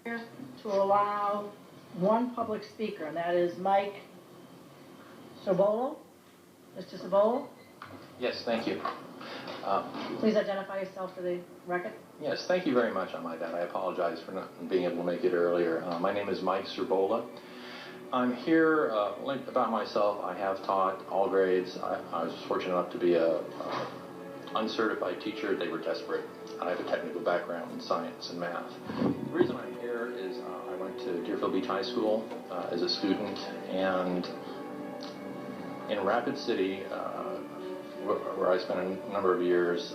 to allow one public speaker, and that is Mike Sobolo. Mr. Sobolo? Yes, thank you. Please identify yourself for the record. Yes, thank you very much on my dad. I apologize for not being able to make it earlier. My name is Mike Serbola. I'm here, about myself, I have taught all grades. I was fortunate enough to be a uncertified teacher. They were desperate. I have a technical background in science and math. The reason I'm here is I went to Deerfield Beach High School as a student, and in Rapid City, where I spent a number of years,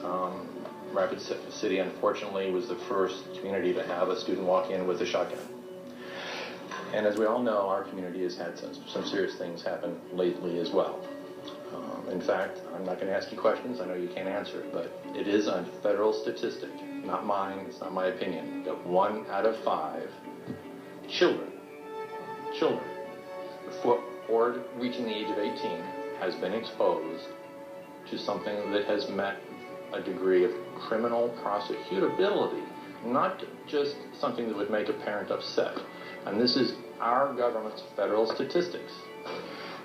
Rapid City, unfortunately, was the first community to have a student walk in with a shotgun. And as we all know, our community has had some serious things happen lately as well. In fact, I'm not going to ask you questions. I know you can't answer it, but it is a federal statistic, not mine, it's not my opinion, that 1 out of 5 children before reaching the age of 18 has been exposed to something that has met a degree of criminal prosecutability, not just something that would make a parent upset. And this is our government's federal statistics.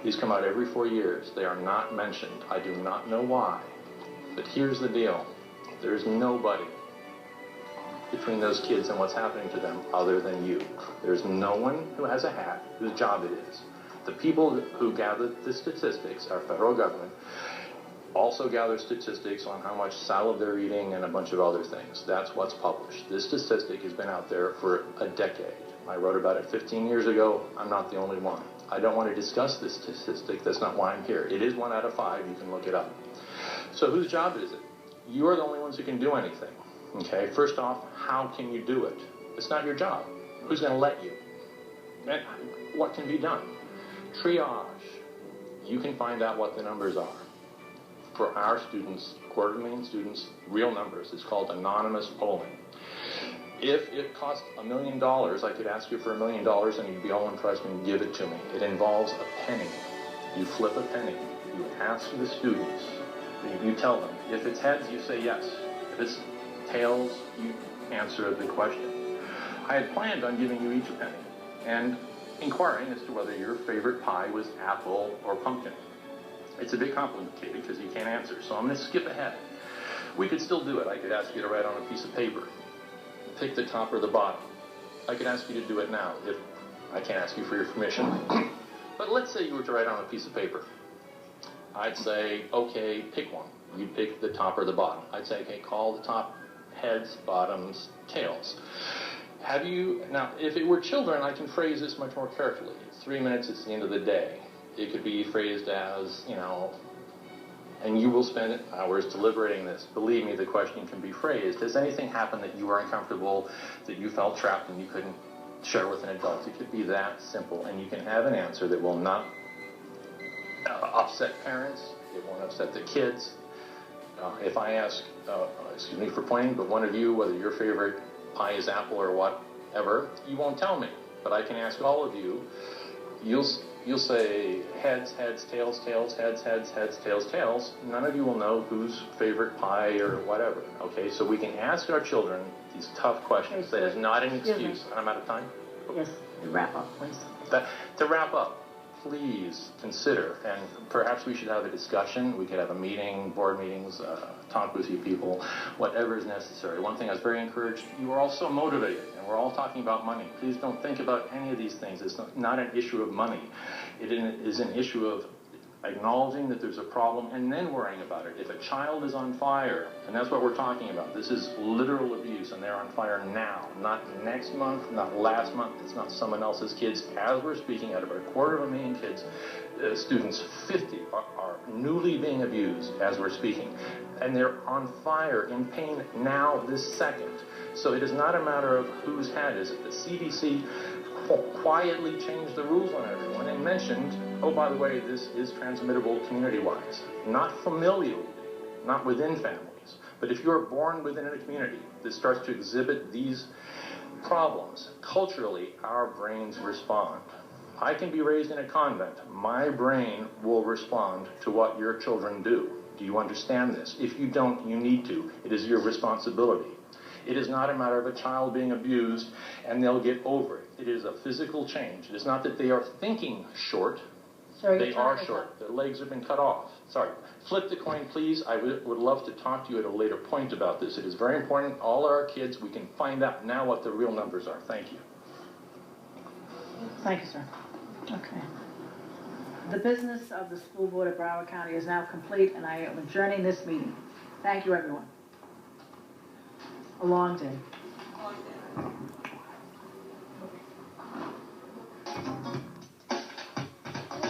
These come out every 4 years. They are not mentioned. I do not know why. But here's the deal. There's nobody between those kids and what's happening to them other than you. There's no one who has a hat whose job it is. The people who gather the statistics, our federal government, also gather statistics on how much salad they're eating and a bunch of other things. That's what's published. This statistic has been out there for a decade. I wrote about it 15 years ago. I'm not the only one. I don't want to discuss this statistic. That's not why I'm here. It is 1 out of 5. You can look it up. So whose job is it? You are the only ones who can do anything. Okay? First off, how can you do it? It's not your job. Who's going to let you? And what can be done? Triage. You can find out what the numbers are. For our students, 250,000 students, real numbers. It's called anonymous polling. If it cost $1 million, I could ask you for $1 million and you'd be all impressed and give it to me. It involves a penny. You flip a penny. You ask the students. You tell them. If it's heads, you say yes. If it's tails, you answer the question. I had planned on giving you each a penny and inquiring as to whether your favorite pie was apple or pumpkin. It's a bit complicated because you can't answer, so I'm going to skip ahead. We could still do it. I could ask you to write on a piece of paper. Pick the top or the bottom. I could ask you to do it now if I can't ask you for your permission. But let's say you were to write on a piece of paper. I'd say, okay, pick one. You'd pick the top or the bottom. I'd say, okay, call the top heads, bottoms, tails. Now, if it were children, I can phrase this much more carefully. It's 3 minutes, it's the end of the day. It could be phrased as, and you will spend hours deliberating this. Believe me, the question can be phrased. Has anything happened that you were uncomfortable, that you felt trapped and you couldn't share with an adult? It could be that simple, and you can have an answer that will not upset parents. It won't upset the kids. If I ask, excuse me for pointing, but one of you, whether your favorite pie is apple or whatever, you won't tell me. But I can ask all of you. You'll say heads, heads, tails, tails, heads, heads, heads, tails, tails. None of you will know whose favorite pie or whatever. Okay, so we can ask our children these tough questions. That is not an excuse. I'm out of time? Yes, wrap up, please. To wrap up, please consider, and perhaps we should have a discussion. We could have a meeting, board meetings, talk with you people, whatever is necessary. One thing I was very encouraged, you are all so motivated, and we're all talking about money. Please don't think about any of these things. It's not an issue of money. It is an issue of acknowledging that there's a problem and then worrying about it. If a child is on fire, and that's what we're talking about, this is literal abuse, and they're on fire now, not next month, not last month, it's not someone else's kids. As we're speaking, out of our 250,000 kids, students, 50 are newly being abused as we're speaking, and they're on fire in pain now, this second. So it is not a matter of whose hat is it. The CDC quietly changed the rules on everyone and mentioned, oh, by the way, this is transmittable community-wise. Not familially, not within families. But if you're born within a community that starts to exhibit these problems, culturally, our brains respond. I can be raised in a convent. My brain will respond to what your children do. Do you understand this? If you don't, you need to. It is your responsibility. It is not a matter of a child being abused and they'll get over it. It is a physical change. It is not that they are thinking short. Sir, They are short. Their legs have been cut off. Sorry. Flip the coin, please. I would love to talk to you at a later point about this. It is very important. All our kids, we can find out now what the real numbers are. Thank you. Thank you, sir. Okay. The business of the school board of Broward County is now complete, and I am adjourning this meeting. Thank you, everyone. A long day.